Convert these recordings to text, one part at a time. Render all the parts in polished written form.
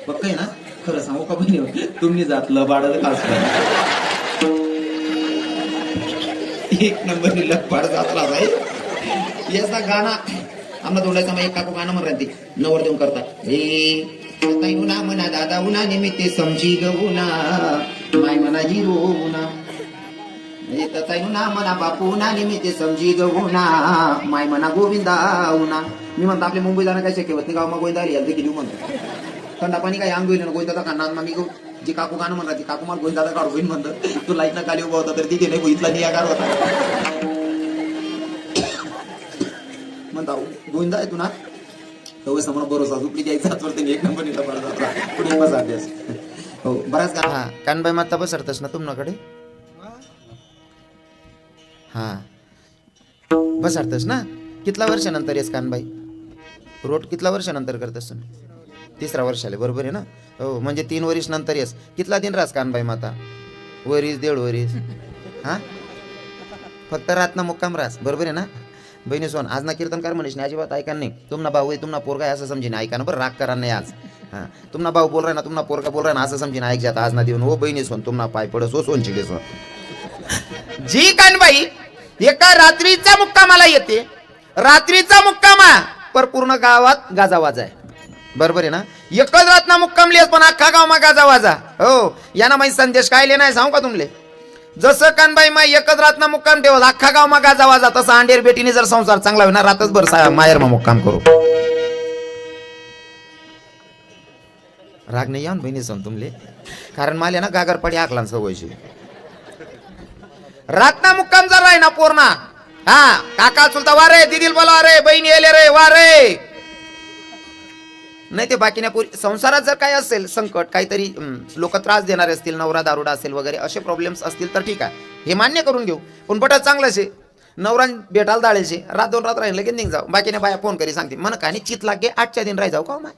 पक्क आहे ना? खरं सांगू का बहिणी, तुम्ही जात लबाड खास एक नंबर लबाड जातला भाई याचा गाणं आम्हाला तोंडायचा मग एक काकू गाणं म्हणतात ते नवर देऊन करतात हे ताई उना म्हणा दादा उना निमित्ते समजी गवुना माय म्हणा हिरो उना ताई उना म्हणा बापू उना निमित्ते समजी गवुना माय म्हणा गोविंदा उना. मी म्हणतो आपल्या मुंबई जाणं काय शक्य होत नाही गाव मग गोविंदा आली देखील म्हणतो थंडा पाणी काय अंग होईल गोविंदाचा खाना मी जी काकू गाणं म्हणतात ती काकू मला गोविंदाचा काढू होईल म्हणतं तू लाईट ना खाली उभा होता तर तिथे नाही बघितला नियाकार होता म्हणता गोविंदा आहे तू ना तेव्हा समोर भरोसा झुपली घ्यायचा वरती एक नंबर निघा पडला पुढे बस अभ्यास हो बराच का हा कानबाई माता बसरतस ना तुमच्याकडे हा बसरतस ना कितला वर्षानंतर येस कानबाई रोट कितला वर्षानंतर करतस तिसरा वर्षाले बरोबर आहे ना हो म्हणजे 3 वर्ष नंतर येस कितला दिन रास कानबाई माता वरीस 1.5 वरीस हा फक्त रातना मुक्काम रास बरोबर आहे ना बहिणी सोन आज ना कीर्तनकार म्हणीस नाही अजिबात ऐका नाही तुमना भाऊ आहे तुमना पोरगा आहे असं समजीन ऐका ना बरं राग करा नाही आज हां तुमना भाऊ बोल रहा ना तुमना पोरगा बोल रहा ना असं समजीन ऐक जात आज ना देऊन हो बहिणी सोन तुमना पाय पडस हो सोन चिडे सोन जी कानबाई एका रात्रीचा मुक्कामाला येते रात्रीचा मुक्कामा पर पूर्ण गावात गाजा वाजा आहे बरोबर आहे ना एकच रातना मुक्काम लिहिस पण अख्खा गाव मा गाजा वाजा हो याना माहिती संदेश काय लिहिणार आहे सांगू का तुमले जसं कानबाई माय एकच रातना मुक्काम ठेवत अख्खा गाव मा गाजा वाजा तसा अंडेर बेटीने जर संसार चांगला होईना रातच भर मायर मा मुक्काम करू राग नाही या बहिणी सण तुमले कारण माले ना गागर पडी आकला सवयची रातना मुक्काम जर राही ना पूर्ण हा काका चुलता वा रे दिदील बोला रे बहिणी येले रे वा रे नाही ते बाकी नाही संसारात जर काय असेल संकट काहीतरी लोक त्रास देणारे असतील नवरा दारुडा असेल वगैरे असे प्रॉब्लेम्स असतील तर ठीक आहे हे मान्य करून घेऊ पण बट चांगलंच आहे नवरा भेटायला दाळेचे रात 2 रात राहील लगेच निघ जाऊ बाकीने बाया फोन करी सांगते मन का चित लागे 8च्या दिन राही जाऊ का माय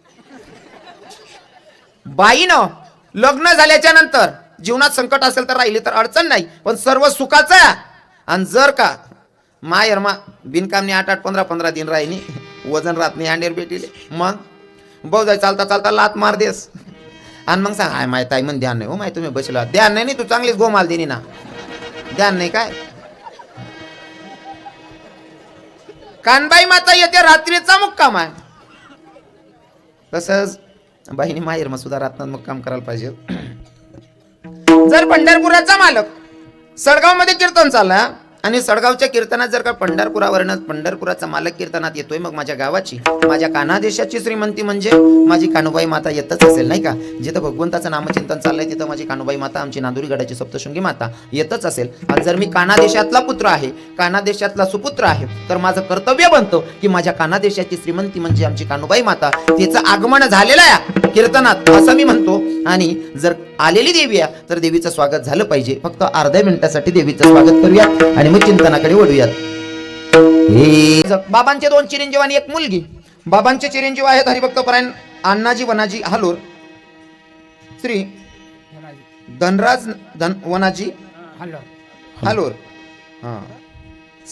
बाईनं लग्न झाल्याच्या नंतर जीवनात संकट असेल तर राहिली तर अडचण नाही पण सर्व सुखाचा आणि जर का मायर मा बिनकामने 8-8 15-15 दिन राहिनी वजन राहत नाही अंडेर भेटीले मग भाऊ जाय चालता चालता लात मार देस आणि मग सांग हाय माय ताई म्हण ध्यान नाही हो माय तुम्ही बसला ध्यान नाही तू चांगलीच गोमाल देनी ना ध्यान नाही काय कानबाई माता येते रात्रीचा मुक्काम आहे तसंच बाईने माहेर मग सुद्धा रातनात मुक्काम करायला पाहिजे जर पंढरपुराचा मालक सडगाव मध्ये कीर्तन चालला आणि सडगावच्या कीर्तनात जर का पंढरपुरावरनं पंढरपुराचा मालक कीर्तनात येतोय मग माझ्या गावाची माझ्या कानादेशाची श्रीमंती म्हणजे माझी कानुबाई माता येतच असेल नाही का जिथं भगवंताचं नामचिंतन चाललंय तिथं माझी कानुबाई माता आमची नांदुरी गडाची सप्तशृंगी माता येतच असेल आणि जर मी कानादेशातला पुत्र आहे कानादेशातला सुपुत्र आहे तर माझं कर्तव्य बनतं की माझ्या कानादेशाची श्रीमंती म्हणजे आमची कानुबाई माता तिचं आगमन झालेलं आहे कीर्तनात असं मी म्हणतो आणि जर आलेली देवी आहे तर देवीचं स्वागत झालं पाहिजे फक्त अर्ध्या मिनिटासाठी देवीचं स्वागत करूया आणि मग चिंतनाकडे वळूयात बाबांचे 2 चिरंजीव आणि 1 मुलगी बाबांचे चिरंजीव आहेत हरिभक्त परायण अण्णाजी वनाजी हालोर श्री धनराज वनाजी हालोर हा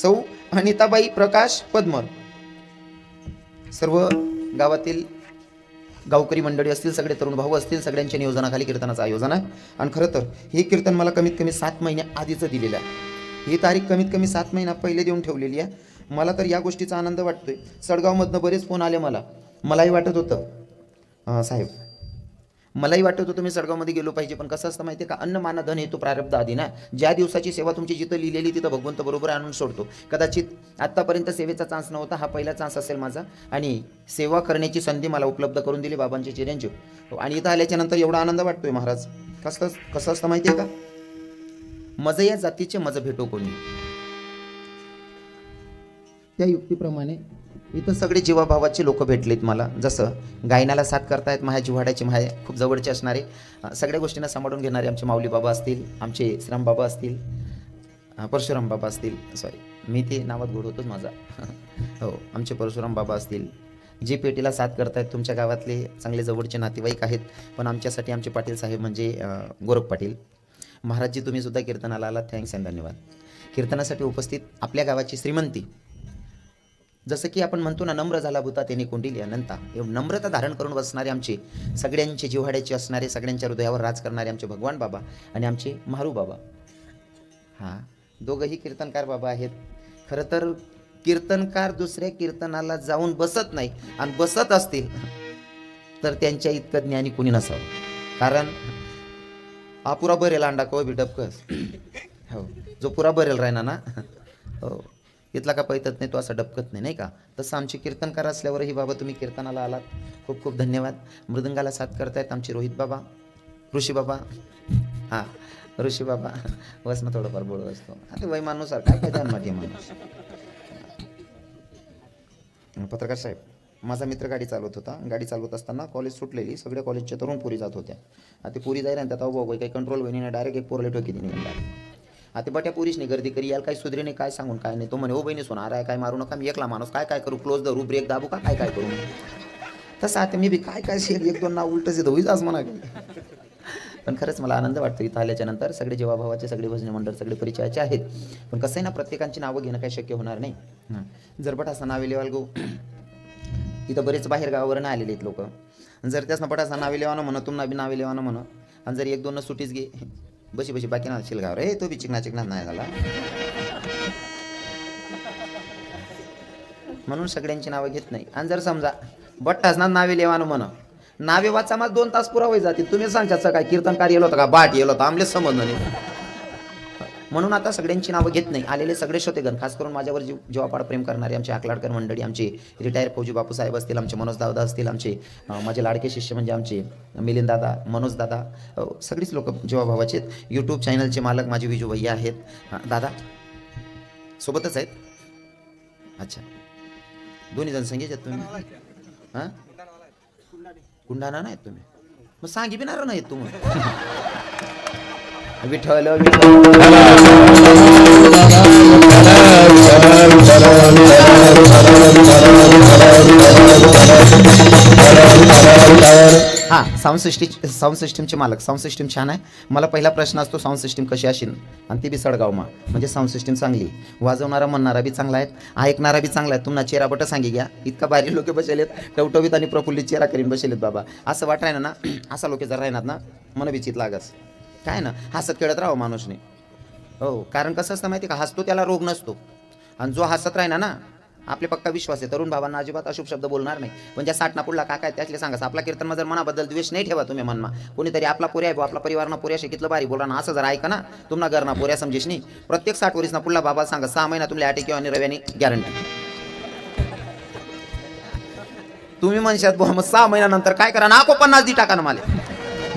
सौ अनिताबाई प्रकाश पद्मर सर्व गावातील गावकरी मंडळी असतील सगळे तरुण भाऊ असतील सगळ्यांच्या नियोजनाखाली कीर्तनाचं आयोजन आहे आणि खरं तर हे कीर्तन मला कमीत कमी 7 महिने आधीच दिलेलं आहे ही तारीख कमीत कमी 7 महिना पहिले देऊन ठेवलेली आहे मला तर या गोष्टीचा आनंद वाटतोय सडगावमधनं बरेच फोन आले मलाही वाटत होतं साहेब मलाही वाटत होतं मी सडगावमध्ये गेलो पाहिजे पण कसं असतं माहिती आहे का अन्न माना धन हेतू प्रारब्ध आधी ना ज्या दिवसाची सेवा तुमची जिथं लिहिलेली तिथं भगवंत बरोबर आणून सोडतो कदाचित आत्तापर्यंत सेवेचा चान्स नव्हता हा पहिला चान्स असेल माझा आणि सेवा करण्याची संधी मला उपलब्ध करून दिली बाबांचे चिरंजीव आणि इथं आल्याच्या नंतर एवढा आनंद वाटतोय महाराज कसं असतं माहिती आहे का मज या जातीचे मज भेटो कोणी त्या युक्तीप्रमाणे इथं सगळे जीवाभावाचे लोक भेटलेत मला जसं गायनाला साथ करतायत माझ्या जिव्हाड्याचे माझ्या खूप जवळचे असणारे सगळ्या गोष्टींना सांभाळून घेणारे आमचे माऊली बाबा असतील आमचे श्रीराम बाबा असतील परशुराम बाबा असतील सॉरी मी ते नावात घोडवतोच माझा हो आमचे परशुराम बाबा असतील जे पेटीला साथ करतायत तुमच्या गावातले चांगले जवळचे नातेवाईक आहेत पण आमच्यासाठी आमचे पाटील साहेब म्हणजे गोरख पाटील महाराजजी तुम्ही सुद्धा कीर्तनाला आलात थँक्स आणि धन्यवाद कीर्तनासाठी उपस्थित आपल्या गावाची श्रीमंती जसं की आपण म्हणतो ना, नम्र झाला भूता त्याने कोंडिली अनंता. नम्रता धारण करून बसणारे आमचे सगळ्यांचे जिव्हाड्याचे असणारे, सगळ्यांच्या हृदयावर राज करणारे आमचे भगवान बाबा आणि आमचे मारू बाबा. हां, दोघंही कीर्तनकार बाबा आहेत. खरं तर कीर्तनकार दुसऱ्या कीर्तनाला जाऊन बसत नाही, आणि बसत असतील तर त्यांच्या इतकं ज्ञानी कुणी नसावं. कारण पुरा बरेल अंडा कवा बी डबकस. हो, जो पुरा बरेल राहिना ना, हो, इथला का पैतत नाही तो असा डबकत नाही, नाही का. तसं आमचे कीर्तनकार असल्यावरही बाबा तुम्ही कीर्तनाला आलात, खूप खूप धन्यवाद. मृदंगाला साथ करतायत आमचे रोहित बाबा, ऋषी बाबा. हां, ऋषी बाबा बस ना, थोडंफार बोलत असतो. आता वैमानुसार काय काय ध्यान मध्ये माणूस. पत्रकार साहेब, माझा मित्र गाडी चालवत होता. गाडी चालवत असताना कॉलेज सुटलेली, सगळ्या कॉलेजच्या तरुण पोरी जात होत्या. आता पुरी जाईल आणि त्यात बाबा काही कंट्रोल होईने, डायरेक्ट एक पोरले ठोकी दिली. आता बट्या पुरीशने गर्दी करी, याला काही सुधरी नाही, काय सांगून काय नाही. तो म्हणे, हो बहिणी सोनार आहे, काय मारू नका, मी एकला माणूस, काय काय करू, क्लोज धरू, ब्रेक दाबू का, काय काय करू. तसं आता मी बी काय काय एक दोन नाव उलटच येतं होईच म्हणा. पण खरंच मला आनंद वाटतो इथं आल्याच्या नंतर. सगळे जीवाभावाचे, सगळे भजनी मंडळ, सगळे परिचयाचे आहेत. पण कसं आहे ना, प्रत्येकांची नावं घेणं काही शक्य होणार नाही. जर असा नावे लेवाल गो, इथं बरेच बाहेर गावावरून आलेले आहेत लोक. जर त्यासनं पटासा नावे लेवानं म्हणा, तुम्हाला बी नावे लेवानं म्हणा, आणि जर एक दोन सुटीच घे, बशी बशी बाकी ना शिलगाव रे, तो बी चिकना चिकना नाही झाला. म्हणून सगळ्यांची नावं घेत नाही. आणि जर समजा बट्टास ना नावे लेवानं म्हणा, नावे वाचा मला 2 तास पुरा होई जाते. तुम्ही सांगता काय कीर्तनकार येलो होता का, बाट येलो होता, आमलेच संबंध नाही. म्हणून आता सगळ्यांची नावं घेत नाही. आलेले सगळे श्रोतेगण, खास करून माझ्यावर जीवापाड प्रेम करणारे आमचे आकलाडकर मंडळी, आमचे रिटायर फौजी बापूसाहेब असतील, आमचे मनोज दादा असतील, आमचे माझे लाडके शिष्य म्हणजे आमचे मिलिंद दादा, मनोज दादा, सगळीच लोक जीवाभावाचे आहेत. यूट्यूब चॅनलचे मालक माझे विजू भैया आहेत. दादा सोबतच आहेत. अच्छा, दोन्ही जण संगीत आहेत तुम्ही. हां, कुंडाना नाहीत तुम्ही, मग सांगी बिनार नाहीत तुम्ही. विठ्ठल हां, साऊंड सिस्टीमचे मालक. साऊंड सिस्टीम छान आहे. मला पहिला प्रश्न असतो, साऊंड सिस्टीम कशी असेल, आणि ती बी सडगावमा, म्हणजे साऊंड सिस्टीम चांगली. वाजवणारा म्हणणारा बी चांगला आहे, ऐकणारा बी चांगला आहे. तुम्हाला चेहरा बट सांगे घ्या, इतका भारी लोक बसलेत, टवटवीत आणि प्रफुल्लित चेहरा करीन बसलेत बाबा. असं वाट राहिना ना, असा लोक जर राहणार ना, मन विचित लागस काय ना, हसत खेळत राहावं माणूसने. हो, कारण कसं असतं माहिती का, हसतो त्याला रोग नसतो, आणि जो हसत राहिना ना, आपले पक्का विश्वास आहे तरुण भावांना अजिबात अशुभ शब्द बोलणार नाही. पण ज्या साठना पुढला काय त्यातले सांगा. आपला कीर्तन जर मनाबद्दल द्वेष नाही ठेवा तुम्ही मनमा. कोणीतरी आपला पोऱ्या आहे, आपला परिवारना पोऱ्या शिकितलं बारी बोला ना, असं जर ऐका ना, तुम्हाला घरना पोऱ्या समजेश नाही. प्रत्येक 60 वर्षना पुढला बाबा सांगा, 6 महिना तुमल्या आटे किंवा रव्याने गॅरंटी. तुम्ही म्हणशात बुवा मग 6 महिन्यानंतर काय करा, नाको 50 दी टाका ना मला,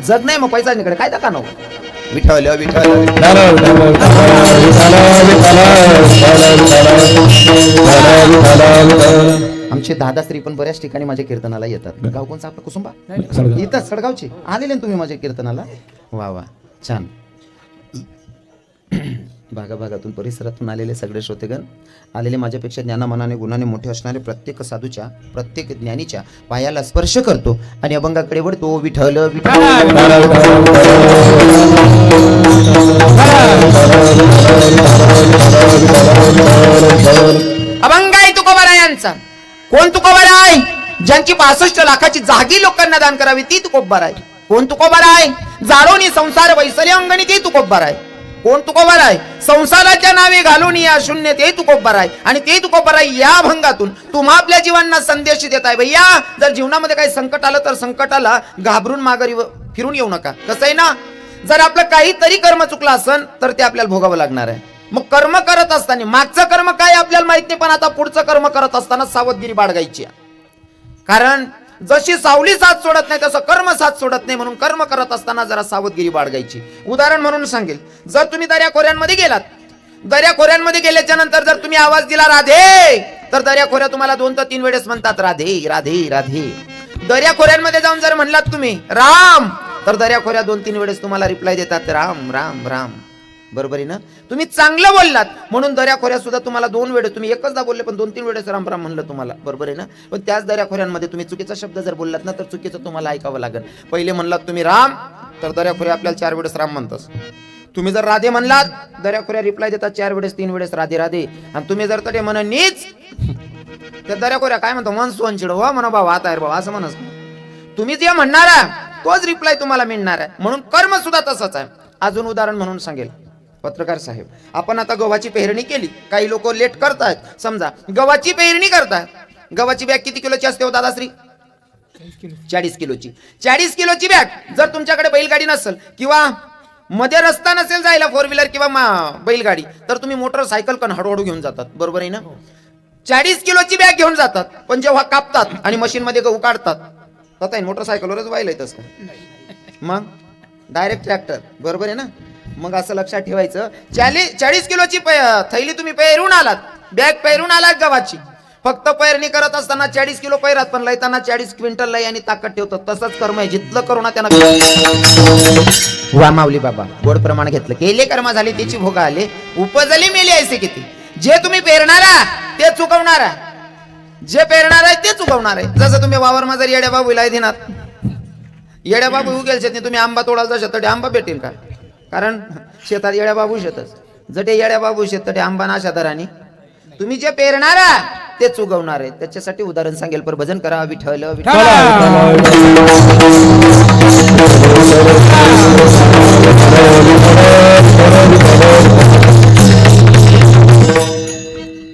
जग नाही मग पैसा निकडे काय टाका ना. विठ्ठल विठ्ठल आमचे दादाश्री पण बऱ्याच ठिकाणी माझ्या कीर्तनाला येतात. गाव कोणचं आपलं, कुसुंबा इथं सडगावचे आलेले तुम्ही माझ्या कीर्तनाला. वा वा, छान. भागाभागातून परिसरातून आलेले सगळे श्रोतेगण, आलेले माझ्यापेक्षा ज्ञानामनाने गुणाने मोठे असणारे प्रत्येक साधूच्या, प्रत्येक ज्ञानीच्या पायाला स्पर्श करतो आणि अभंगाकडे वळतो. विठ्ठल विठ्ठल अभंग आहे तुकोबारायांचा. कोण तुकोबाराय? ज्यांची 65 लाखाची जागी लोकांना दान करावी ती तुकोबाराय. कोण तुकोबाराय? जाळोनी संसार वैसले अंगणी ती तुकोबाराय. कोण तुकोबाराय? संसाराच्या नावे घालून या शून्य ते तुकोबाराय. आणि ते तुकोबाराय या अभंगातून तुम्हा आपल्या जीवांना संदेश देत आहे. भैया, जर जीवनामध्ये काही संकट आलं तर संकटाला घाबरून माघारी फिरून येऊ नका. कसं आहे ना, जर आपलं काहीतरी कर्म चुकलं असन तर ते आपल्याला भोगावं लागणार आहे. मग कर्म करत असताना मागचं कर्म काय आपल्याला माहित नाही, पण आता पुढचं कर्म करत असताना सावधगिरी बाळगायची. कारण जशी सावली साथ सोडत नाही तसं कर्म साथ सोडत नाही. म्हणून कर्म करत असताना जरा सावधगिरी बाळगायची. उदाहरण म्हणून सांगेल, जर तुम्ही दर्याखोऱ्यांमध्ये गेलात, दर्याखोऱ्यांमध्ये गेल्याच्या नंतर जर तुम्ही आवाज दिला राधे, तर दर्याखोऱ्या तुम्हाला 2 ते 3 वेळेस म्हणतात राधे राधे राधे. दर्याखोऱ्यांमध्ये जाऊन जर म्हणलात तुम्ही राम, तर दर्याखोऱ्या 2-3 वेळेस तुम्हाला रिप्लाय देतात राम राम राम. बरोबर आहे ना. तुम्ही चांगलं बोललात म्हणून दर्याखोऱ्या सुद्धा तुम्हाला 2 वेळेस, तुम्ही एकचदा बोलले पण 2-3 वेळेस राम राम म्हणलं तुम्हाला. बरोबर आहे ना. पण त्याच दर्याखोऱ्यांमध्ये तुम्ही चुकीचा शब्द जर बोललात ना, तर चुकीचं तुम्हाला ऐकावं लागेल. पहिले म्हणलात तुम्ही राम, तर दर्याखोऱ्या आपल्याला 4 वेळेस राम म्हणतात. तुम्ही जर राधे म्हणलात, दर्याखोऱ्या रिप्लाय देतात 4 वेळेस 3 वेळेस राधे राधे. आणि तुम्ही जर तडे म्हण नीच, त्या दर्या कोऱ्या काय म्हणतो मन सोनचिड हो म्हणा बाबा आता आहे बाबा असं म्हणस. तुम्ही जे म्हणणारा तोच रिप्लाय तुम्हाला मिळणार आहे. म्हणून कर्म सुद्धा तसंच आहे. अजून उदाहरण म्हणून सांगेल पत्रकार साहेब, आपण आता गव्हाची पेरणी केली, काही लोक लेट करतायत. समजा गव्हाची पेरणी करतायत, गव्हाची बॅग किती किलोची असते हो दादाश्री? 40 किलोची. 40 किलोची बॅग जर तुमच्याकडे बैलगाडी नसेल किंवा मध्ये रस्ता नसेल जायला, 4 व्हीलर किंवा बैलगाडी, तर तुम्ही मोटरसायकल पण हळूहळू घेऊन जातात, बरोबर आहे ना? 40 किलोची बॅग घेऊन जातात, पण जेव्हा कापतात आणि मशीन मध्ये गहू काढतात तर मोटरसायकलवरच व्हायला येत असतं, मग डायरेक्ट ट्रॅक्टर, बरोबर आहे ना? मग असं लक्षात ठेवायचं, 40 किलोची थैली तुम्ही पेरून आलात, बॅग पेरून आलात गव्हाची. फक्त पेरणी करत असताना 40 किलो पैरात, पण लयताना 40 क्विंटल लय आणि ताकद ठेवतात. तसंच कर्म आहे, जितलं करुणा त्यांना वा माऊली बाबा गोड प्रमाण घेतलं, केले कर्म झाले त्याची भोग आले, उपजली मेली ऐसे किती. जे तुम्ही पेरणारा ते चुकवणारा, जे पेरणार आहे ते चुकवणार आहे. जसं तुम्ही वावर माझा येड्या बाबू विलाय देणार, येड्या बाबू उगेल शेत तुम्ही आंबा तोडाल तर तटे आंबा भेटेल का? कारण शेतात येड्या बाबू शेतच, जटे येड्या बाबू शेत तटे आंबा नाशा दराने. तुम्ही जे पेरणारा ते चुकवणार आहे. त्याच्यासाठी उदाहरण सांगेल, पर भजन करा विठ्ठल विठ्ठल.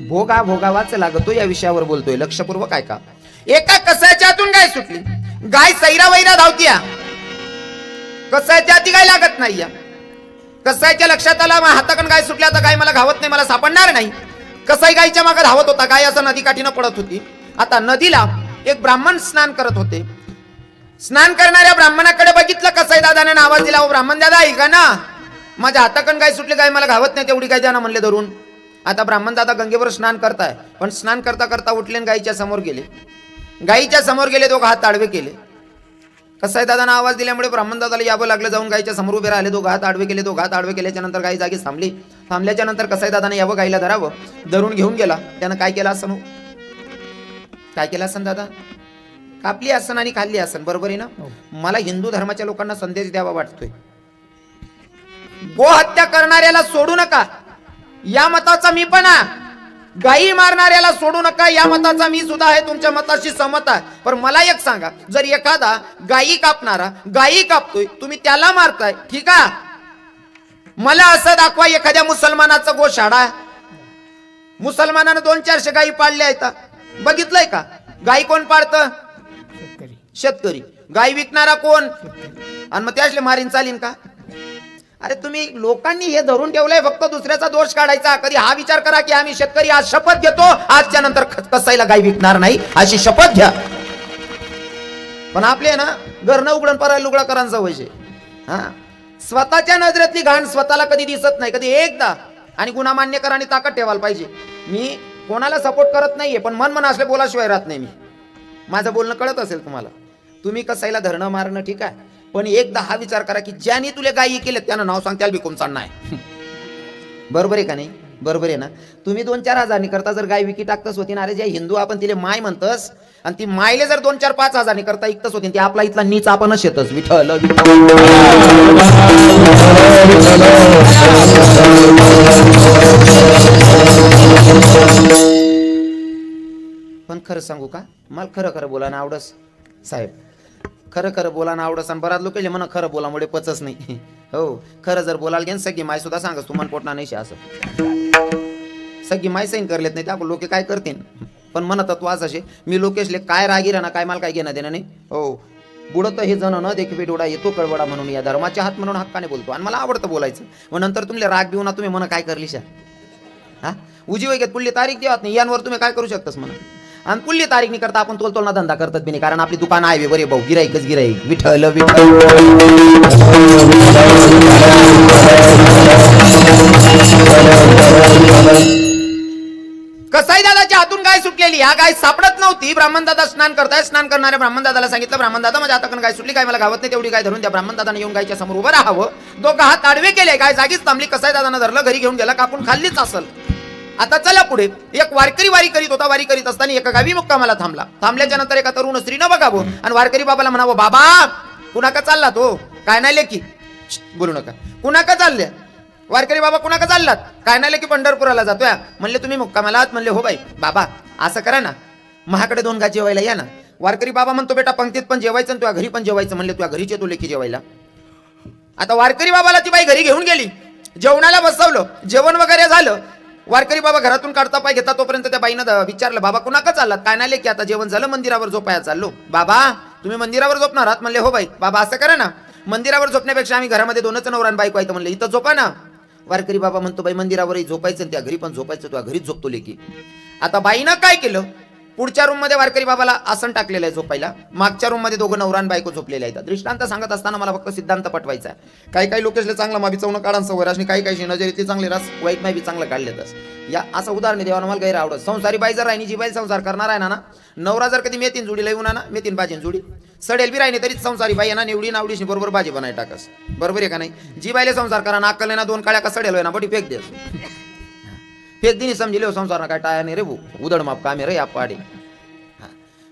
भोगा भोगावाच लागतो या विषयावर बोलतोय, लक्षपूर्वक ऐका. एका कसाच्या हातून गाय सुटली, गाय सैरा वैरा धावतीया, कसाच्या हाती गाय लागत नाही. कसायच्या लक्षात आला हाताकडून गाय सुटल्या, तर गाय मला घावत नाही, मला सापडणार नाही. कसाई गायच्या मागे धावत होता, गाय असं नदी काठीनं पडत होती. आता नदीला एक ब्राह्मण स्नान करत होते. स्नान करणाऱ्या ब्राह्मणाकडे बघितलं कसाई दादाने आवाज दिला, ओ ब्राह्मण दादा ऐका ना, माझ्या हाताकडून गाय सुटली, गाय मला घावत नाही, तेवढी गाय द्या ना म्हणले धरून. आता ब्राह्मण दादा गंगेवर स्नान करताय, पण स्नान करता करता उठले आणि गायीच्या समोर गेले. गायीच्या समोर गेले, दोघं हात आडवे केले. कसाई दादांना आवाज दिल्यामुळे ब्राह्मण दादाला यावं लागलं, जाऊन गायीच्या समोर उभे राहिले, दोघं हात आडवे केले. दोघं हात आडवे केल्याच्या नंतर गायी जागी थांबली. थांबल्याच्या नंतर कसाई दादाने यावं गायीला धरावं, धरून घेऊन गेला. त्यानं काय केलं असं, काय केलं असं दादा? कापली असन आणि खाल्ली असन, बरोबर आहे ना? मला हिंदू धर्माच्या लोकांना संदेश द्यावा वाटतोय, गो हत्या करणाऱ्याला सोडू नका, या मताचा मी पण आहे. गायी मारणाऱ्याला सोडू नका, या मताचा मी सुद्धा आहे, तुमच्या मताशी सहमत आहे. पण मला एक सांगा, जर एखादा गायी कापणारा गायी कापतोय, तुम्ही त्याला मारताय, ठीक आहे? मला असं दाखवा एखाद्या मुसलमानाचा गोशाळा, मुसलमानानं 200-400 गायी पाळल्या आहेत, बघितलंय का? गायी कोण पाळतं? शेतकरी. गायी विकणारा कोण? आणि मग त्यासले मारीन चालीन का? अरे तुम्ही लोकांनी हे धरून ठेवलंय फक्त दुसऱ्याचा दोष काढायचा. कधी हा विचार करा की आम्ही शेतकरी आज शपथ घेतो, आजच्या नंतर कसाईला गाय विकणार नाही अशी शपथ घ्या. पण आपले ना घरनं उघडून परायला लुगडा करांचा वैसे. हा, स्वतःच्या नजरेतली घाण स्वतःला कधी दिसत नाही, कधी एकदा. आणि गुन्हा मान्य करा आणि ताकद ठेवायला पाहिजे. मी कोणाला सपोर्ट करत नाहीये, पण मन असले बोलाशिवाय राहत नाही मी. माझं बोलणं कळत असेल तुम्हाला. तुम्ही कसाईला धरणं मारणं ठीक आहे, पण एकदा हा विचार करा की ज्याने तुला गायी केले त्यानं नाव सांग, त्याला बिकून चालणार आहे. बरोबर आहे का नाही? बरोबर आहे ना? तुम्ही 2-4 हजारनी करता जर गाय विकी टाकतच होती ना, अरे जे हिंदू आपण तिले माय म्हणतस, आणि ती मायले जर 2-4-5 हजारनी करता इकतच होती, ती आपला इथला नीच आपणच येतच. विठ्ठल पण खरं सांगू का, मला खरं खरं बोला ना आवडस साहेब, खरं खरं बोला ना आवडस. आणि बराच लोक म्हणा खरं बोलामुळे पचच नाही. हो, खरं जर बोलायला घेन सगळी माय सुद्धा सांगस तू मन पोटणार नाही असं. सगळी माय सैन करलेत नाही, त्या लोक काय करतील. पण म्हणत तू असं असे, मी लोकेशले काय रागी राहणार, काय मला काय घेणं देणं नाही. हो, बुडत हे जण न देखील डोळा येतो कळवडा म्हणून, या धर्माच्या हात म्हणून हक्काने बोलतो. आणि मला आवडतं बोलायचं. मग नंतर तुम्ही राग देऊ ना, तुम्ही म्हणा काय करलीशा, हा उजी वगैरे पुढली तारीख देवात नाही, यांवर तुम्ही काय करू शकतास म्हणा. आणि पुढली तारीख नाही करता आपण तोलतोलना धंदा करतात बी नाही, कारण आपली दुकान आहे बरे भाऊ, गिराईकच गिराईक. विठ्ठल विठ्ठल. कसाई दादाच्या हातून गाय सुटलेली, या गाय सापडत नव्हती. ब्राह्मण दादा स्नान करताय, स्नान करणाऱ्या ब्राह्मण दादाला सांगितलं, ब्राह्मण दादा माझ्या हाताकडून गाय सुटली, गाय मला गावत नाही, तेवढी गाय धरून त्या ब्राह्मण दादाने येऊन गायच्या समोर उभं राहावं. दोघं हात आडवे केले, गाय जागीच थांबली. कसाई दादानं धरलं, घरी घेऊन गेला, कापून खाल्लीच असल. आता चला पुढे. एक वारकरी वारी करीत होता, वारी करीत असताना एका गावी मुक्कामाला थांबला. थांबल्याच्या नंतर एका तरुण स्त्रीनं बघावं आणि वारकरी बाबाला म्हणावं, बाबा कुणाका चालला तो? काय नाही लेकी, बोलू नका. कुणाका चालल्या? वारकरी बाबा कुणाका चाललात? काय नाही लेकी पंढरपुराला जातोय. म्हणले तुम्ही मुक्कामाला आहात? म्हणले हो बाई. बाबा असं करा ना, महाकडे 2 घास जेवायला या ना. वारकरी बाबा म्हणतो बेटा पंक्तीत पण जेवायचं आणि तुझ्या घरी पण जेवायचं. म्हणले तुझ्या घरीच येतो लेकी जेवायला. आता वारकरी बाबाला ती बाई घरी घेऊन गेली, जेवणाला बसवलं, जेवण वगैरे झालं. वारकरी बाबा घरातून काढता पाय घेता तोपर्यंत त्या बाईनं विचारलं, बाबा कुणाका चाललात? काय नाही की आता जेवण झालं, मंदिरावर झोपाया चाललो. बाबा तुम्ही मंदिरावर झोपणार आहात? म्हणले हो बाई. बाबा असं करा ना, मंदिरावर झोपण्यापेक्षा आम्ही घरामध्ये 2च नवरा आणि बायको आहेत. म्हणले इथं झोपा ना. वारकरी बाबा म्हणतो बाई मंदिरावरही झोपायचं आणि त्या घरी पण झोपायचं, तुझ्या घरीच झोपतो लेकी. आता बाईनं काय केलं, पुढच्या रूम मध्ये वारकरी बाबाला आसन टाकलेलं आहे झोपायला, मागच्या रूम मध्ये 2 नवरा आणि बायको झोपलेले आहेत. दृष्टांत सांगत असताना मला फक्त सिद्धांत पटवायचा आहे. काही लोकेशले चांगला माबी चवणं काढान सवय आणि काही नजरेतले चांगले रस वाईट नाही बी चांगलं काढलेतच. या असं उदाहरण देवानं मला गैर आवडत. संसारी बाई जर राहिनी, जी बाई संसार करणार आहे ना, नवरा जर कधी मेतीन जोडी येऊन ना, मेतीन भाजीन जोडी सडेल बी राहिनी तरीच संसारी बाई ना निवडी नावडीशी बरोबर भाजी बनाय टाकस. बरोबर आहे का नाही? जी बाईले संसार करा ना अक्कल ना 2 काळ्या का सडेल ना बटी फेक दे. फेक दिनी समजिले संसार ना काय टाया नाही रे भू उदड माप कामे रे या पाडी.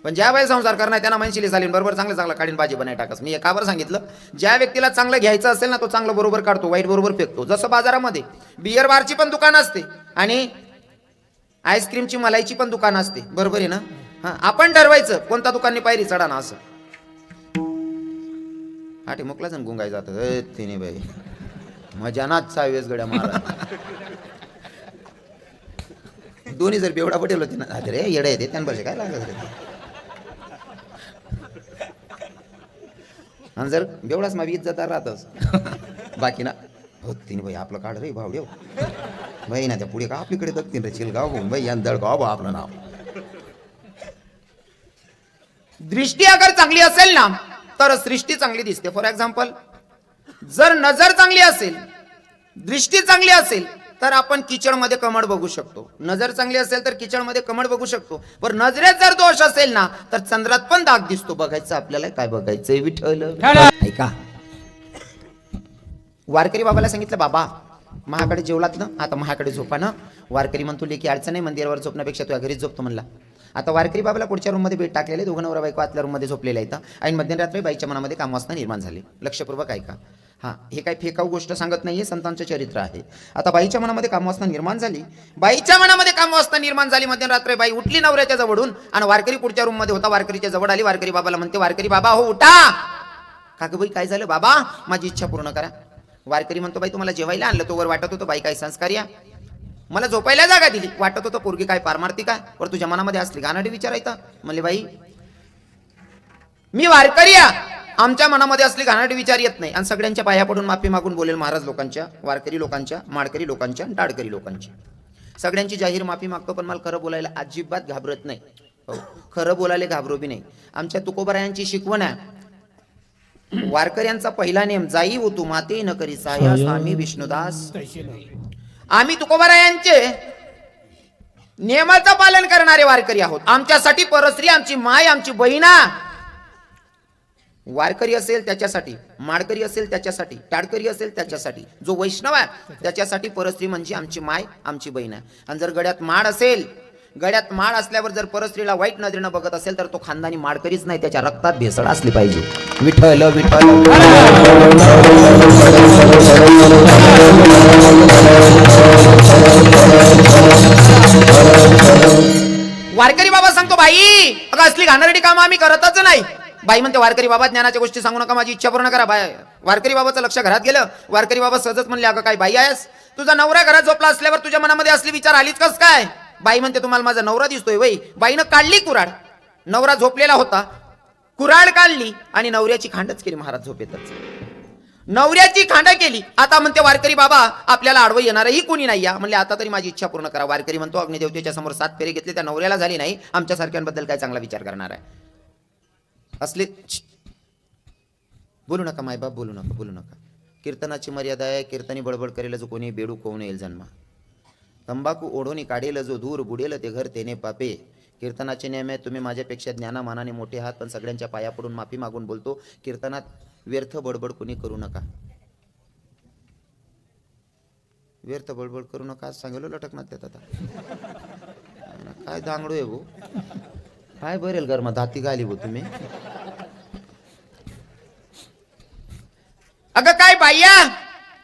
पण ज्या बाई संसार करणार त्यांना मनशिली चालीन बरोबर चांगलं काढीन भाजी बनाय टाकस. मी एकावर सांगितलं, ज्या व्यक्तीला चांगलं घ्यायचं असेल ना तो चांगलं बरोबर काढतो, वाईट बरोबर फेकतो. जसं बाजारामध्ये बियर बारची पण दुकान असते आणि आईस्क्रीमची मलाईची पण दुकान असते. बरोबर आहे ना? हा, आपण ठरवायचं कोणत्या दुकानने पायरी चढा ना. असं आठे मोकला जण गुंगाय जात तिने बाई मजा नाच 6 वेळेस गड्या मारा. दोन्ही जर बेवडा पटेल होते ना, अरे येडा येते त्यांना काय लागत रे. आणि जर बेवडाच मा वीज जाता राहतच बाकी ना हो तिने बाई आपलं काढ रे भावड्या बाई ना त्या पुढे का आपलीकडे दखतीन रे चिलगाव घेऊन बाई यान दळगाव बा आपलं नाव. दृष्टी अगर चांगली असेल ना तर सृष्टी चांगली दिसते. फॉर एक्झाम्पल, जर नजर चांगली असेल, दृष्टी चांगली असेल तर आपण किचड मध्ये कमळ बघू शकतो. नजर चांगली असेल तर किचड मध्ये कमळ बघू शकतो. पण नजरेत जर दोष असेल ना तर चंद्रात पण दाग दिसतो. बघायचं आपल्याला काय बघायचंय विठ्ठल. ऐका, वारकरी बाबाला सांगितलं, बाबा महाकडे जेवलात ना, आता महाकडे झोपा ना. वारकरी म्हणतो लेकी अडचण नाही, मंदिरावर झोपण्यापेक्षा तुझ्या घरीच झोपतो म्हणला. आता वारकरी बाबाला पुढच्या रूम मध्ये बेड टाकलेले, 2 नवरा बायको आतल्या रूम मध्ये झोपलेले आहेत. आणि मध्यरात्री बाईच्या मनामध्ये कामवासना निर्माण झाली. लक्षपूर्वक ऐका. हा, हे काही फेकाऊ गोष्ट सांगत नाहीये, संतांचं चरित्र आहे. आता बाईच्या मनामध्ये कामवासना निर्माण झाली. बाईच्या मनामध्ये कामवासना निर्माण झाली. मध्यरात्री बाई उठली नवऱ्याच्या जवळून आणि वारकरी पुढच्या रूम मध्ये होता. वारकरीच्या जवळ आली. वारकरी बाबाला म्हणते, वारकरी बाबा हो उठा. का ग बाई काय झालं? बाबा माझी इच्छा पूर्ण करा. वारकरी म्हणतो, बाई तुम्हाला जेवायला आणलं, तो वर वाटत होतं बाई काय संस्कार या, मला झोपायला जागा दिली, वाटत होतं पोरगी काय पार मारती काय, वर तुझ्या मनामध्ये असली गाणाडी विचारायचं. म्हणले बाई मी वारकरी आमच्या मनामध्ये असली घाणाटी विचार येत नाही आणि सगळ्यांच्या पाया पडून माफी मागून बोलेल महाराज लोकांच्या, वारकरी लोकांच्या, माळकरी लोकांच्या, डाडकरी लोकांची. सगळ्यांची जाहीर माफी मागतो. पण मला खरं बोलायला अजिबात घाबरत नाही. हो, खरं बोलायला घाबरो बी नाही. आमच्या तुकोबारायांची शिकवण आहे. वारकऱ्यांचा पहिला नेम जाई उतू माते न करी साया स्वामी विष्णुदास. आम्ही तुकोबारायांचे नियमाचं पालन करणारे वारकरी आहोत. आमच्यासाठी परस्त्री आमची माय, आमची बहिणा. वारकरी असेल त्याच्यासाठी, माळकरी असेल त्याच्यासाठी, टाडकरी असेल त्याच्यासाठी, जो वैष्णव आहे त्याच्यासाठी परस्त्री म्हणजे आमची माय, आमची बहीण आहे. आणि जर गड्यात माळ असेल, गड्यात माळ असल्यावर जर परस्त्रीला वाईट नजरेनं बघत असेल तर तो खानदानी माळकरीच नाही, त्याच्या रक्तात भेसळ असली पाहिजे. विठ्ठल विठ्ठल. वारकरी बाबा सांगतो, बाई अगं असली घाणेरडी कामं आम्ही करतच नाही. बाई म्हणते, वारकरी बाबा ज्ञानाच्या गोष्टी सांगू नका, माझी इच्छा पूर्ण करा. बाय वारकरी बाबाचं लक्ष घरात गेलं. वारकरी बाबा सहजच म्हणले, अगं काय बाई आहेस, तुझा नवरा घरात झोपला असल्यावर तुझ्या मनामध्ये असली विचार आलीच कस काय? बाई म्हणते, तुम्हाला माझा नवरा दिसतोय वय. बाईनं काढली कुऱ्हाड, नवरा झोपलेला होता, कुऱ्हाड काढली आणि नवऱ्याची खांडच केली. महाराज झोपेतच नवऱ्याची खांड केली. आता म्हणते वारकरी बाबा आपल्याला आडवं येणारही कोणी नाही या. म्हणले आता तरी माझी इच्छा पूर्ण करा. वारकरी म्हणतो, अग्निदेवतेच्या समोर 7 फेरे घेतले, त्या नवऱ्याला झाली नाही, आमच्या सारख्यांबद्दल काय चांगला विचार करणार आहे? असले बोलू नका मायबाप, बोलू नका, बोलू नका. कीर्तनाची मर्यादा आहे. कीर्तनी बडबड करेल जो कोणी, बेडू कोण येईल जन्मा. तंबाखू ओढून काढेल जो दूर, बुडेल ते घर तेने पापे. कीर्तनाचे नियम आहे, तुम्ही माझ्यापेक्षा ज्ञानामानाने मोठे आहात, पण सगळ्यांच्या पाया पडून माफी मागून बोलतो. कीर्तनात व्यर्थ बडबड कोणी करू नका. व्यर्थ बडबड करू नका सांगलो लटकणार त्यात. आता काय दांगडो आहे भाऊ, काय बरेल गरमा धाती घाली भाऊ तुम्ही. अगं काय बाయ్యా,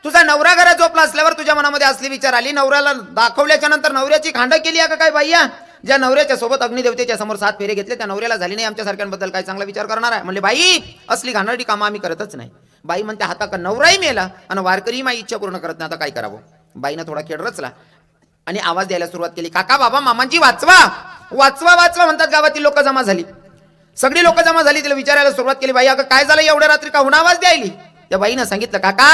तुझा नवरा घरात झोपला असल्यावर तुझ्या मनामध्ये असली विचार आली, नवऱ्याला दाखवल्याच्या नंतर नवऱ्याची खांड केली. अगं काय बाయ్యా, ज्या नवऱ्याच्या सोबत अग्निदेवतेच्या समोर 7 फेरे घेतले त्या नवऱ्याला झाली नाही, आमच्यासारख्यांबद्दल काय चांगला विचार करणार आहे? म्हणले बाई असली घाणेरडी कामं आम्ही करतच नाही. बाई म्हणते हाता का नवराही मेला आणि वारकरी माझी इच्छा पूर्ण करत नाही, आता काय करावं? बाईनं थोडा खेळ रचला आणि आवाज द्यायला सुरुवात केली, काका बाबा मामांची वाचवा वाचवा वाचवा म्हणतात. गावातील लोक जमा झाली, सगळी लोक जमा झाली. तिला विचारायला सुरुवात केली, बाई अगं काय झालं एवढ्या रात्री का हुन आवाज द्यायली? त्या बाईनं सांगितलं, काका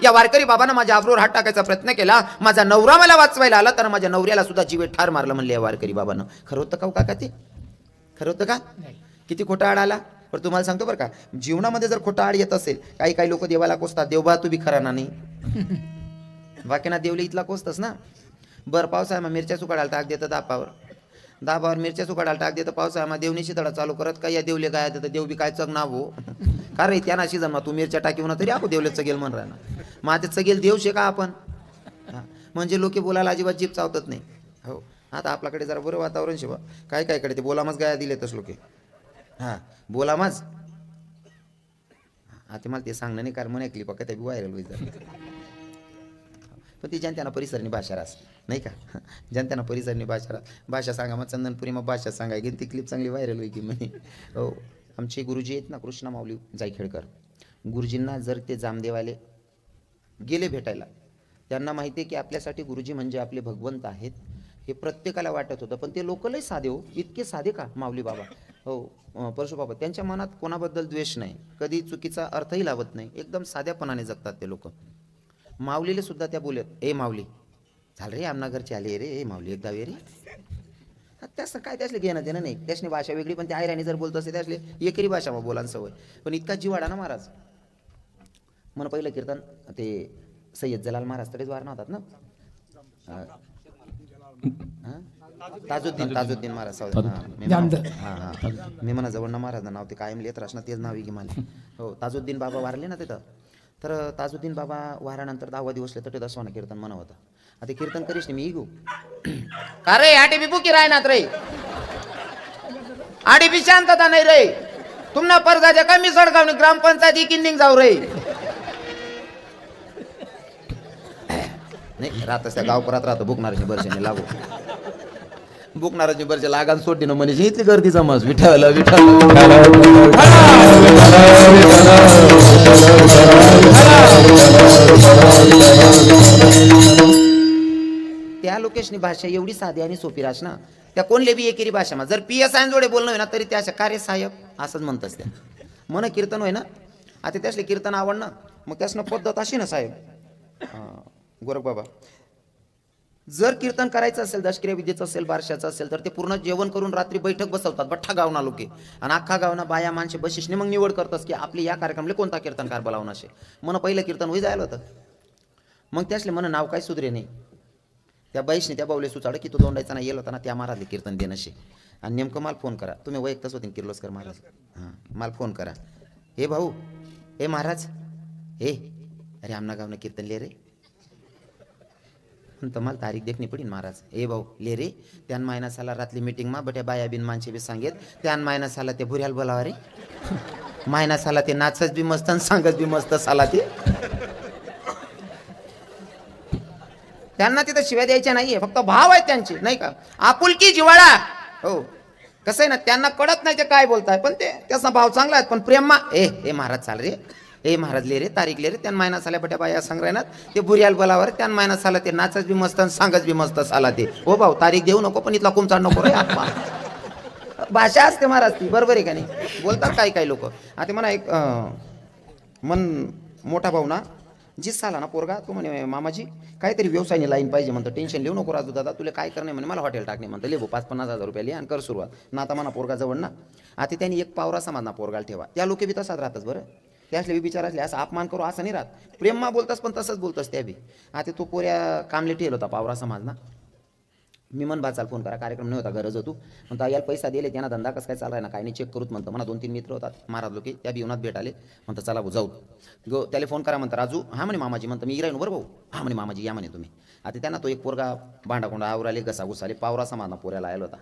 या वारकरी बाबांना माझ्या आबरूवर हात टाकायचा प्रयत्न केला, माझा नवरा मला वाचवायला आला तर माझ्या नवऱ्याला सुद्धा जीवे ठार मारलं. म्हणले या वारकरी बाबांना. खरं होतं का हो काका? ते खरं होतं का? किती खोटा आड आला? पण तुम्हाला सांगतो बरं का, जीवनामध्ये जर खोटा आड येत असेल, काही लोक देवाला कोसतात, देवबा तू बी खरा ना नाही वाक्याना देवले इथला कोसतस ना. बरं पावसाळ्यात मिरच्या सुकाडायला टाक देतं दाबावर मिरच्या सुकाडायला टाक देतं पावसाळ्यात देवनीची तडा चालू करत काय या देवले काय देतं देव बी काय चग ना हो का रे त्यांना अशी जन्मा तू मिरच्या टाकी म्हणा तरी आपण देवले चगेल म्हण राहणार मग ते चगेल देव शे का आपण म्हणजे लोक बोलायला अजिबात जीप चावतत नाही. हो आता आपल्याकडे जरा बरं वातावरण शिवा काय कडे ते बोलामच गाया दिलेतच लोके. हां बोलामच आता मला ते सांगणं नाही कारण म्हणे क्लिप काय व्हायरल होईल पण ती जनतेना परिसरनी भाषा रास नाही का. जनतेना परिसरनी भाषा सांगा मग चंदनपुरी मग भाषा सांगा की ती क्लिप चांगली व्हायरल होईल की म्हणे. हो आमचे गुरुजी आहेत ना कृष्णा माऊली जायखेडकर, गुरुजींना जर ते जामदेवाले गेले भेटायला त्यांना माहिती आहे की आपल्यासाठी गुरुजी म्हणजे आपले भगवंत आहेत हे प्रत्येकाला वाटत होतं. पण ते लोक लय साधे हो, इतके साधे का माऊली बाबा? हो परशुबाबा त्यांच्या मनात कोणाबद्दल द्वेष नाही, कधी चुकीचा अर्थही लावत नाही, एकदम साध्यापणाने जगतात ते लोक. माऊलीले सुद्धा त्या बोलत, ए माऊली झालं रे आमना घरचे आले रे, ए माऊली एकदा वे रे. त्याचं काय त्यासले घेणं देणं नाही, त्यासनी भाषा वेगळी पण त्या आयराणी जर बोलत असते त्यासले एकेरी भाषा मग बोलान सवय. पण इतका जीवाडा ना महाराज. मन पहिलं कीर्तन ते सय्यद जलाल महाराज तडेच वारणा होतात ना, ताजुद्दीन महाराज. मी म्हणा जवळ महाराज नाव ते कायम लिहित राहणार तेच नाव की मला. हो ताजुद्दीन बाबा वारले ना तिथं, तर ताजुद्दीन बाबा वारानंतर 10वा दिवसले तर ते 10वानं कीर्तन म्हणा होता. आता कीर्तन करीश नाही मी इगू का रे आटे बिबू की राहणार रे आडी बी शांतता नाही रे तुम्हाला परजाच्या कमी सडगावणी ग्रामपंचायती किन्निंग जाऊ रे नाही राहत त्या गावपरात राहतो बुकणाराची बर्षाने लागू बुकणाराची बर्षा लागान सोडली ना म्हणजे इथली गर्दी जमाच विठावला त्या लोकेशनी भाषा एवढी साधी आणि सोपी रास ना, त्या कोणले बी एकेरी भाषा मा जर PSI जोडे बोलणं होय ना तरी त्या कार्य साहेब असंच म्हणतच त्या मन कीर्तन होय ना. आता त्यासले कीर्तन आवडणं मग त्यासनं पद्धत अशी ना साहेब गोरख बाबा जर कीर्तन करायचं असेल दशक्रिया विद्येचं असेल बारशाचं असेल तर ते पूर्ण जेवण करून रात्री बैठक बसवतात बठ्ठा गावना लोके आणि अख्खा गावना बाया माणसे बशिष्ठने मग निवड करतात की आपली या कार्यक्रमाला कोणता कीर्तनकार बोलावून असे मन पहिलं कीर्तन होई जायला होतं. मग त्यासले मन नाव काय सुधरे नाही त्या बाईशने त्या बावले सुचाड की तो दोंडायचा ना येल होता ना त्या महाराजले कीर्तन देणंशे आणि नेमकं मला फोन करा तुम्ही वैयक्तच होते किर्लोस्कर महाराज हां मला फोन करा हे भाऊ हे महाराज हे अरे आमना गावनं कीर्तन ले रे तर मला तारीख देखणी पडीन महाराज. ए भाऊ ले रे त्यान मायना साला रातली मीटिंग मा बट्या बाया बिन माणसे बी सांगेत त्यान मायना साला ते भुऱ्याला बोलावा रे मायना साला ते नाचच बी मस्त आणि सांगत बी मस्त साला ते त्यांना तिथं शिव्या द्यायच्या नाहीये फक्त भाव आहेत त्यांचे नाही का आपुलकी जिवाळा. हो कसं आहे ना त्यांना कळत नाही ते काय बोलताय पण ते त्याचा भाव चांगला आहे पण प्रेम मा ए महाराज चाल रे ए महाराज ले रे तारीख ले रे त्यान मायना साल्या बट्या बाया सांग राहणार ते बुरियाल बोलावर त्यान मायना साला ते नाचच बी मस्त सांगच बी मस्त साला ते. हो भाऊ तारीख देऊ नको पण इथला कुमचाड नको रे भाषा असते महाराज ती बरोबर आहे का नाही बोलतात काही लोक. आता म्हणा एक मन मोठा भाऊ ना जीच साला ना पोरगा तो म्हणे मामाजी काहीतरी व्यवसायाने लाईन पाहिजे म्हणतो टेन्शन लिहू नको राजू दादा तुला काय करणे म्हणे मला हॉटेल टाकणे म्हणतो लेबो 5-50 हजार रुपये लिहा आणि कर सुरुवात ना आता म्हणा पोरगा जवळ ना. आता त्यांनी एक पावरा समाज ना पोरगाला ठेवा त्या लोके बी तसाच राहतात बरं त्यासले बी विचार असले असं अपमान करू असं नाही राहत प्रेममा बोलतास पण तसंच बोलतोस त्या बी. आता तो पोऱ्या कामले ठेल होता पावरा समाज ना मी मन बाचाल फोन करा कार्यक्रम नाही होता गरज होतो म्हणतो याला पैसा दिले त्यांना धंदा कसं काय चाललाय ना काय नाही चेक करूत म्हणतो. मला 2-3 मित्र होतात महाराज लोके त्या बिवनात भेटाले म्हणतं चला भाऊ जाऊ गो त्याला फोन करा म्हणतं राजू हां म्हणे मामाजी म्हणतं मी इरायनो बरं भाऊ हां म्हणे मामाजी या म्हणे तुम्ही. आता त्यांना तो एक पोरगा भांडाकोंडा आवराले घसाघुसाले पावरा समाज ना पोऱ्याला आला होता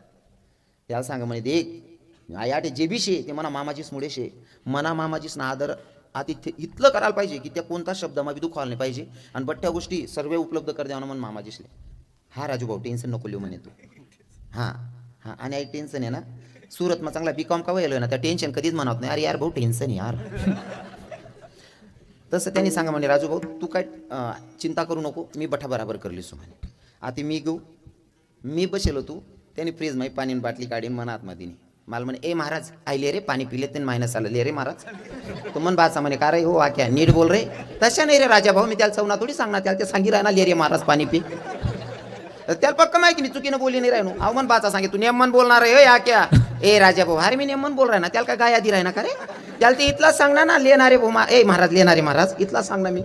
त्याला सांगा म्हणे देख आयाटे जे बी शे ते म्हणा मामाजीच मुळे शे मना मामाजीच ना आदर आता इथलं करायला पाहिजे की त्या कोणता शब्द मा बी दुखावला नाही पाहिजे आणि बठ्ठ्या गोष्टी सर्व उपलब्ध कर द्यावं म्हणून मामाजीसले. हा राजू भाऊ टेन्शन नको लिहू म्हणे तू हां हा आणि टेन्शन आहे ना सुरतમાં चांगला बीकॉम का व्हायला ना त्या टेन्शन कधीच म्हणत नाही अरे यार भाऊ टेन्शन यार तसं त्यांनी सांगा म्हणे राजू भाऊ तू काय चिंता करू नको मी बठा बराबर करलीसो म्हणे आता मी घेऊ मी बसेलो तू त्यांनी फ्रीज मध्ये पाणी बाटली काढीन मन आतमध्ये मला म्हणे ए महाराज आईले रे पाणी पिले ते मायनस आलं ले रे महाराज तो मन बाचा म्हणे का रे हो आख्या नीट बोल रे तशा नाही रे राजा भाऊ मी त्याला चवना थोडी सांगणार त्याला ते सांगी राहणार ले रे महाराज पाणी पी त्याला पक्क माहिती नाही चुकीनं बोलली नाही राहणू अहो मन बाचा सांगे तू नेमन बोलणार रे या क्या ए राजा भाऊ अरे मी नेमन बोल राही ना त्याला काय गाय आधी राही ना का रे त्याला ते इथलाच सांगणार ना लेणारे भाऊ ए महाराज लेणारे महाराज इथलाच सांगणार मी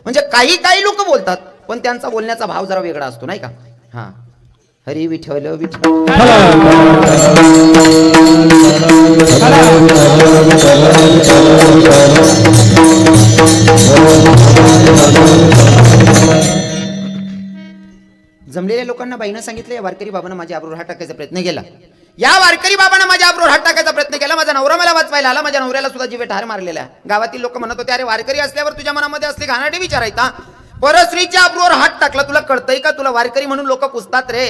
म्हणजे काही लोक बोलतात पण त्यांचा बोलण्याचा भाव जरा वेगळा असतो नाही का हा हरी विठ्ठल विठ्ठल जमलेल्या लोकांना बाईनं सांगितलं या वारकरी बाबांना माझ्या आबरूवर हात टाकायचा प्रयत्न केला या वारकरी बाबांना माझ्या आबरूवर हात टाकायचा प्रयत्न केला माझा नवरा मला वाचवायला आला माझ्या नवऱ्याला सुद्धा जीवे ठार मारलेला आहे गावातील लोक म्हणत होते अरे वारकरी असल्यावर तुझ्या मनामध्ये असले घाणाटे विचारायचा परस्त्रीच्या आबरूवर हात टाकला तुला कळतंय का तुला वारकरी म्हणून लोक पुसतात रे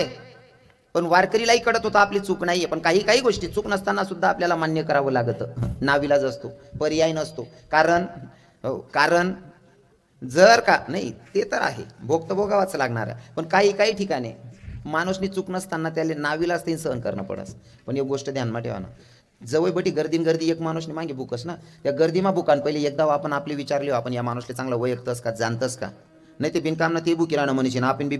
पण वारकरीलाही कळत होतं आपली चूक नाहीये पण काही गोष्टी चूक नसताना सुद्धा आपल्याला मान्य करावं लागतं नाविलाज असतो पर्याय नसतो कारण जर का नाही ते तर आहे भोग तर भोगावाच लागणार आहे पण काही ठिकाणी माणूसनी चूक नसताना त्याला नाविलाज ते सहन करणं पडस पण एक गोष्ट ध्यानमा ठेवा ना जवळ बटी गर्दी एक माणूसने मागे बुकस ना त्या गर्दीमा बुकान पहिले एकदा आपण आपले विचारले आपण या माणूसले चांगलं वैयक्तस का जाणतस का नाही ते बिनकाम ना ते बुकी राहणं म्हणशीन आपण बी